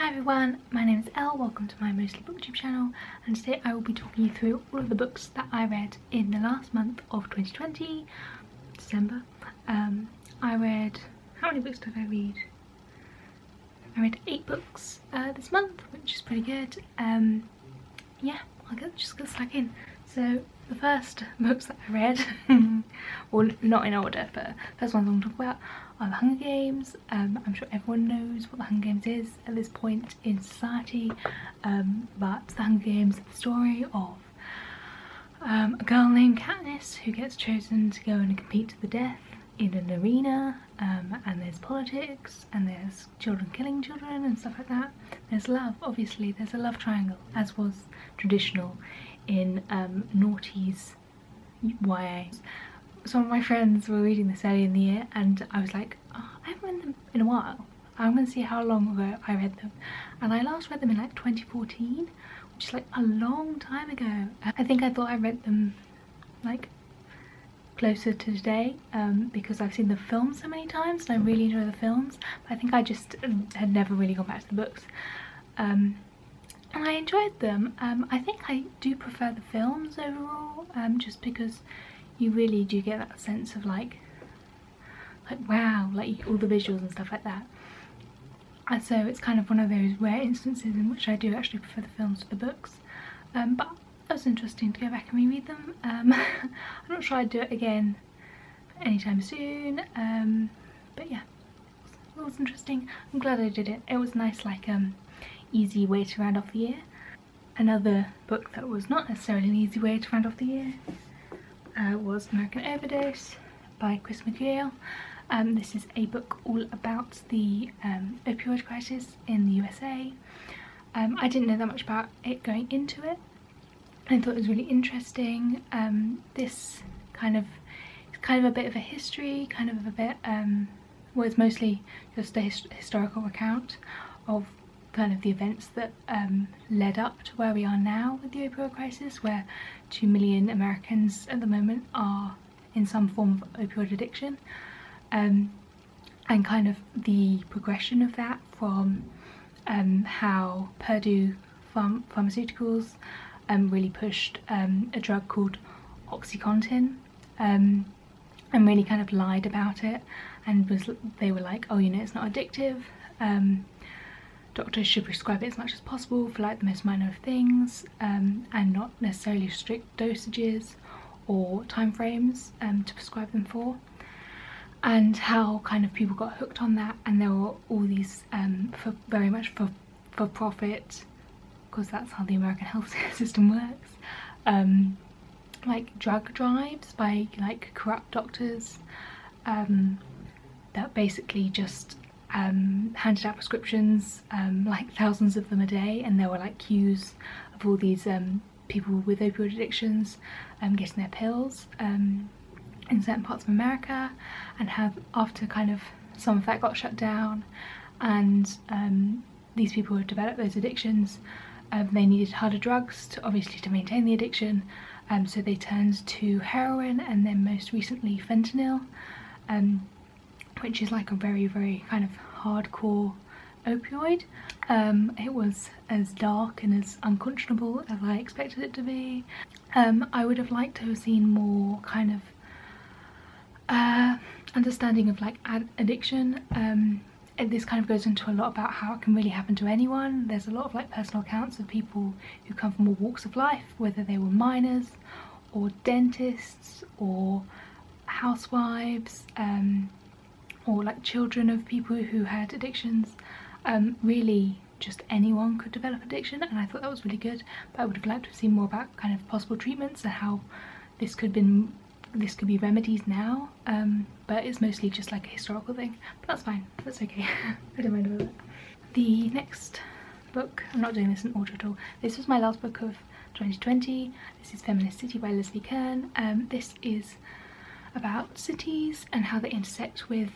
Hi everyone, my name is Elle, welcome to my Mostly Booktube channel, and today I will be talking you through all of the books that I read in the last month of 2020, December. I read, how many books did I read? I read 8 books this month, which is pretty good. Yeah, just get stuck in. So the first books that I read, well not in order, but first ones I'm going to talk about are The Hunger Games. I'm sure everyone knows what The Hunger Games is at this point in society, but The Hunger Games is the story of a girl named Katniss who gets chosen to go and compete to the death in an arena, and there's politics and there's children killing children and stuff like that. There's love, obviously, there's a love triangle, as was traditional in noughties YA. Some of my friends were reading this early in the year and I was like, oh, I haven't read them in a while. I'm going to see how long ago I read them. And I last read them in like 2014, which is like a long time ago. I think I thought I read them like closer to today because I've seen the films so many times and I really enjoy the films. But I think I just had never really gone back to the books. And I enjoyed them. I think I do prefer the films overall, just because you really do get that sense of like wow, like all the visuals and stuff like that. And so it's kind of one of those rare instances in which I do actually prefer the films to the books. But it was interesting to go back and reread them. I'm not sure I'd do it again anytime soon, but yeah, it was interesting. I'm glad I did it. It was nice, like easy way to round off the year. Another book that was not necessarily an easy way to round off the year was American Overdose by McGreal. This is a book all about the opioid crisis in the USA. I didn't know that much about it going into it. I thought it was really interesting. This it's kind of a bit of a history, kind of a bit, well, it's mostly just a historical account of kind of the events that led up to where we are now with the opioid crisis, where 2 million Americans at the moment are in some form of opioid addiction, and kind of the progression of that from how Purdue Pharmaceuticals really pushed a drug called Oxycontin, and really kind of lied about it, and they were like, oh, you know, it's not addictive, doctors should prescribe it as much as possible for like the most minor of things, and not necessarily strict dosages or time frames to prescribe them for, and how kind of people got hooked on that, and there were all these very much for profit, because that's how the American health system works, like drug drives by like corrupt doctors that basically just handed out prescriptions, like thousands of them a day, and there were like queues of all these people with opioid addictions getting their pills in certain parts of America, and have, after kind of some of that got shut down and these people who had developed those addictions, they needed harder drugs to obviously to maintain the addiction, so they turned to heroin and then most recently fentanyl, which is like a very, very kind of hardcore opioid. It was as dark and as unconscionable as I expected it to be. I would have liked to have seen more kind of understanding of like addiction. This kind of goes into a lot about how it can really happen to anyone. There's a lot of like personal accounts of people who come from all walks of life, whether they were miners or dentists or housewives, or like children of people who had addictions. Really just anyone could develop addiction, and I thought that was really good, but I would have liked to have seen more about kind of possible treatments and how this could be remedies now, but it's mostly just like a historical thing, but that's fine, that's okay. I don't mind about that. The next book, I'm not doing this in order at all, this was my last book of 2020. This is Feminist City by Kern. This is about cities and how they intersect with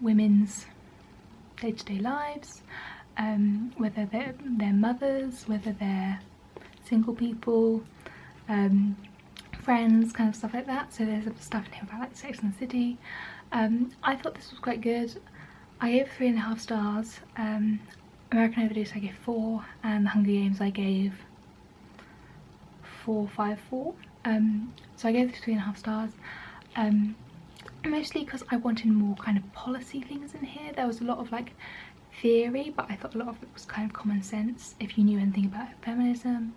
women's day-to-day lives, whether they're mothers, whether they're single people, friends, kind of stuff like that. So there's stuff in here about like Sex and the City. I thought this was quite good. I gave it 3.5 stars. American Overdose I gave 4, and The Hunger Games I gave 4.54. So I gave this 3.5 stars. Mostly because I wanted more kind of policy things in here. There was a lot of like theory, but I thought a lot of it was kind of common sense if you knew anything about feminism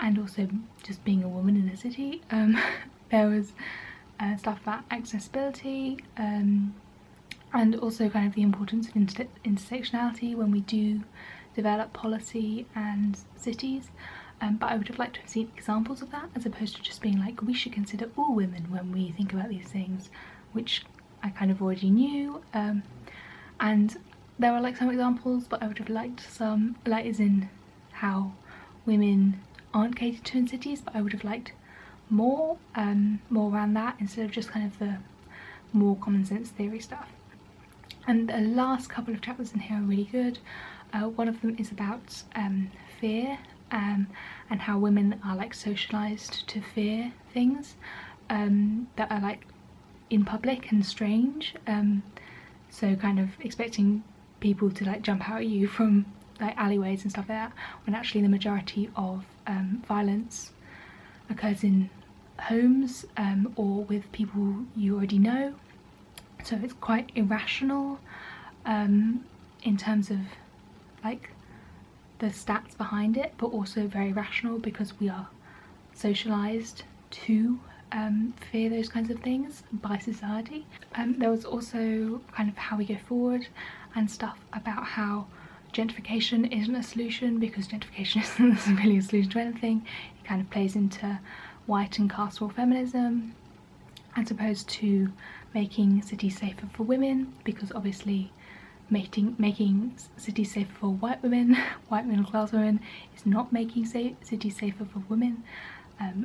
and also just being a woman in the city. There was stuff about accessibility, and also kind of the importance of intersectionality when we do develop policy and cities. But I would have liked to have seen examples of that, as opposed to just being like, we should consider all women when we think about these things, which I kind of already knew. And there were like some examples, but I would have liked some, like as in how women aren't catered to in cities, but I would have liked more around that, instead of just kind of the more common sense theory stuff. And the last couple of chapters in here are really good. One of them is about fear, and how women are like socialized to fear things that are like in public and strange. So kind of expecting people to like jump out at you from like alleyways and stuff like that, when actually the majority of violence occurs in homes or with people you already know. So it's quite irrational in terms of like the stats behind it, but also very rational because we are socialized to fear those kinds of things by society. There was also kind of how we go forward and stuff about how gentrification isn't a solution, because gentrification isn't really a solution to anything. It kind of plays into white and caste-war feminism, as opposed to making cities safer for women, because obviously making cities safer for white women, white middle class women, is not making cities safer for women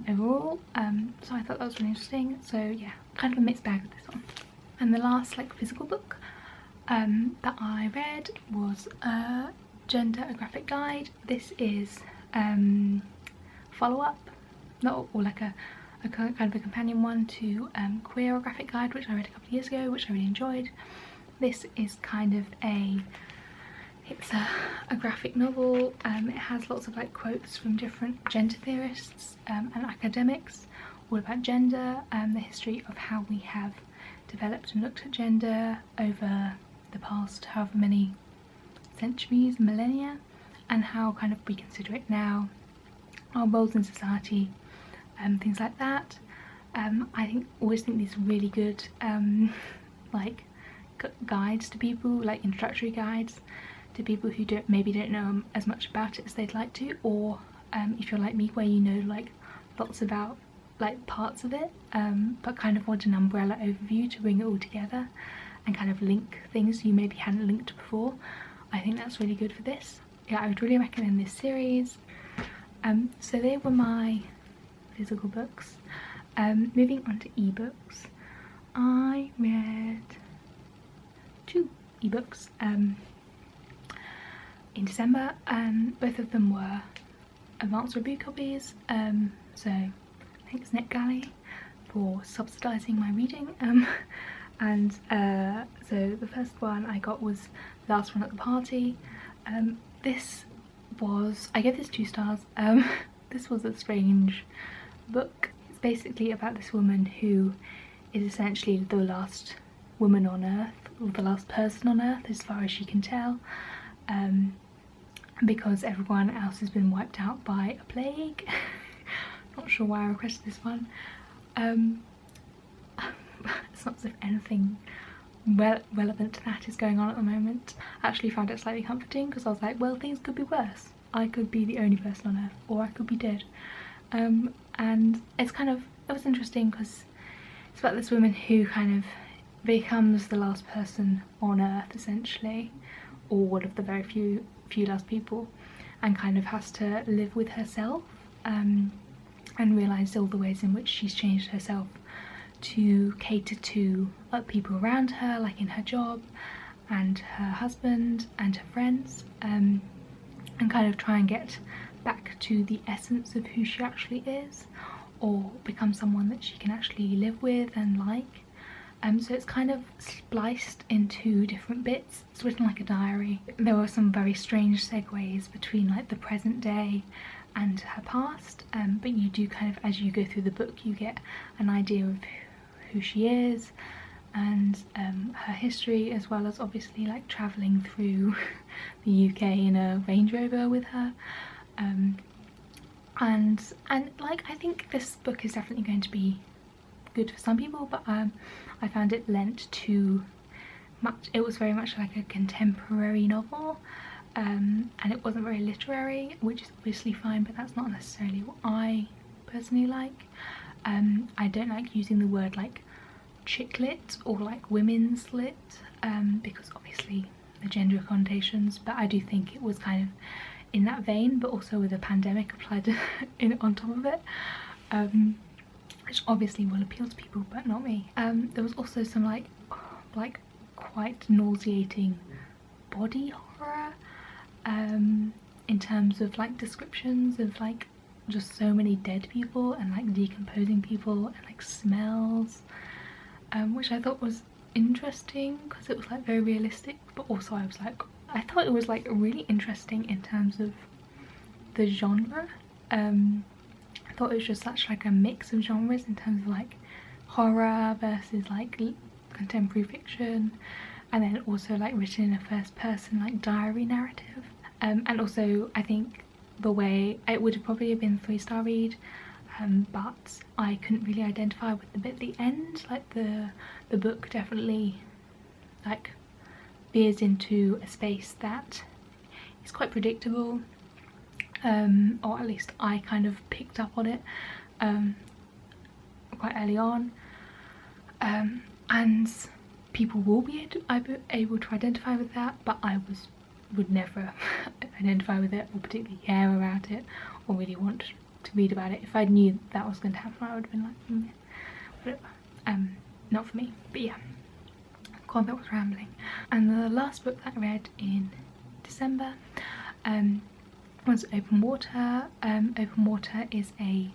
overall. So I thought that was really interesting. So yeah, kind of a mixed bag with this one. And the last like physical book that I read was Gender, a Graphic Guide. This is follow-up, or like a kind of a companion one to Queer, a Graphic Guide, which I read a couple of years ago, which I really enjoyed. This is kind of it's a graphic novel. It has lots of like quotes from different gender theorists and academics, all about gender, the history of how we have developed and looked at gender over the past however many centuries, millennia, and how kind of we consider it now, our roles in society, things like that. I always think these are really good like guides to people, like introductory guides to people who maybe don't know as much about it as they'd like to, or if you're like me, where you know like lots about like parts of it, but kind of want an umbrella overview to bring it all together and kind of link things you maybe hadn't linked before. I think that's really good for this. Yeah, I would really recommend this series. So they were my physical books. Moving on to ebooks, I read 2 ebooks in December. Both of them were advanced review copies, so thanks NetGalley for subsidising my reading. And so the first one I got was Last One at the Party. I gave this 2 stars. This was a strange book. It's basically about this woman who is essentially the last woman on earth, or the last person on earth as far as she can tell, because everyone else has been wiped out by a plague. Not sure why I requested this one. It's not as if anything relevant to that is going on at the moment. I actually found it slightly comforting, because I was like, well, things could be worse. I could be the only person on earth, or I could be dead. And it was interesting because it's about this woman who kind of becomes the last person on earth essentially, or one of the very few last people, and kind of has to live with herself and realise all the ways in which she's changed herself to cater to other people around her, like in her job and her husband and her friends, and kind of try and get back to the essence of who she actually is, or become someone that she can actually live with and like. So it's kind of spliced into different bits. It's written like a diary. There were some very strange segues between like the present day and her past, but you do kind of, as you go through the book, you get an idea of who she is and her history, as well as obviously like travelling through the UK in a Range Rover with her. And like, I think this book is definitely going to be good for some people, but I found it lent too much. It was very much like a contemporary novel, and it wasn't very literary, which is obviously fine, but that's not necessarily what I personally like. I don't like using the word like chick lit or like women's lit, because obviously the gender connotations, but I do think it was kind of in that vein, but also with a pandemic applied on top of it, which obviously will appeal to people, but not me. There was also some like quite nauseating body horror, in terms of like descriptions of like just so many dead people and like decomposing people and like smells, which I thought was interesting because it was like very realistic, but also I thought it was like really interesting in terms of the genre. I thought it was just such like a mix of genres in terms of like horror versus like contemporary fiction, and then also like written in a first person like diary narrative. And also I think the way it would have probably been a 3-star read, but I couldn't really identify with the bit at the end. Like the book definitely like veers into a space that is quite predictable, or at least I kind of picked up on it quite early on, and people will be able to identify with that, but I would never identify with it or particularly care about it or really want to read about it. If I knew that was going to happen, I would have been like, whatever. Not for me. But yeah, God, that was rambling. And the last book that I read in December was Open Water. Open Water is a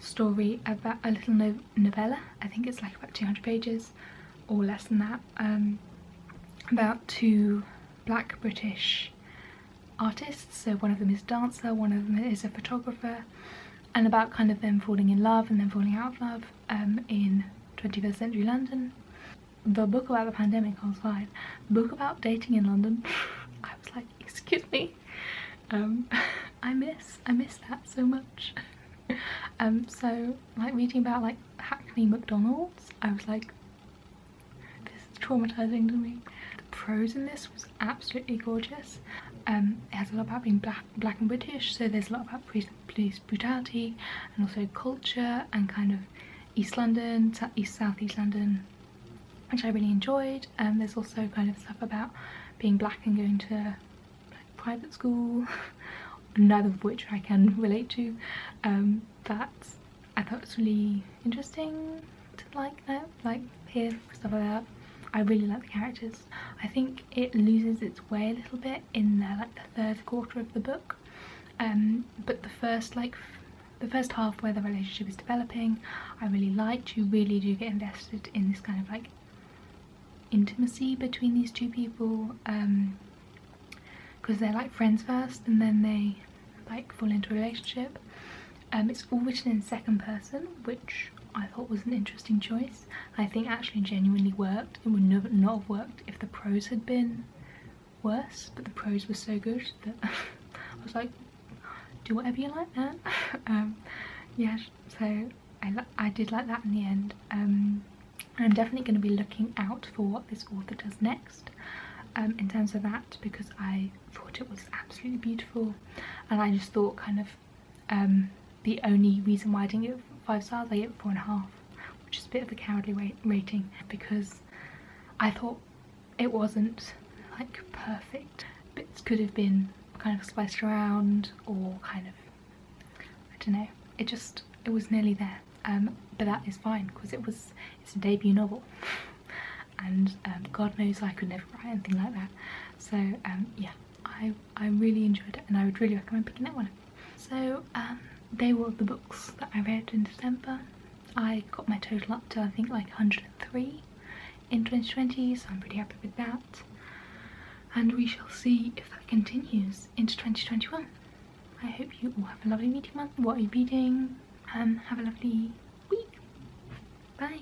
story about a little novella. I think it's like about 200 pages or less than that, about 2 Black British artists. So one of them is a dancer, one of them is a photographer, and about kind of them falling in love and then falling out of love in 21st century London. The book about the pandemic, I was fine. The book about dating in London, I was like, excuse me, I miss that so much. So like reading about like Hackney McDonald's, I was like, this is traumatizing to me. The prose in this was absolutely gorgeous. It has a lot about being black and British, so there's a lot about police brutality and also culture and kind of East London, South East London, which I really enjoyed. There's also kind of stuff about being black and going to like, private school, neither of which I can relate to, but I thought it was really interesting to like hear stuff like that. I really like the characters. I think it loses its way a little bit in the 3rd quarter of the book, but the first half where the relationship is developing, I really liked. You really do get invested in this kind of like intimacy between these 2 people, because they're like friends first and then they like fall into a relationship. It's all written in 2nd person, which I thought was an interesting choice. I think actually genuinely worked. It would not have worked if the prose had been worse, but the prose was so good that I was like, do whatever you like, man. Yeah, so I did like that in the end. And I'm definitely going to be looking out for what this author does next, in terms of that, because I thought it was absolutely beautiful, and I just thought kind of the only reason why I didn't give it 5 stars, I gave it 4.5, which is a bit of a cowardly rating, because I thought it wasn't like perfect. Bits could have been kind of spiced around, or kind of, I don't know, it was nearly there, but that is fine because it's a debut novel. And God knows I could never write anything like that. So yeah, I really enjoyed it and I would really recommend picking that one up. So they were the books that I read in December. I got my total up to I think like 103, in 2020, so I'm pretty happy with that. And we shall see if that continues into 2021. I hope you all have a lovely reading month. What are you reading? Have a lovely week. Bye.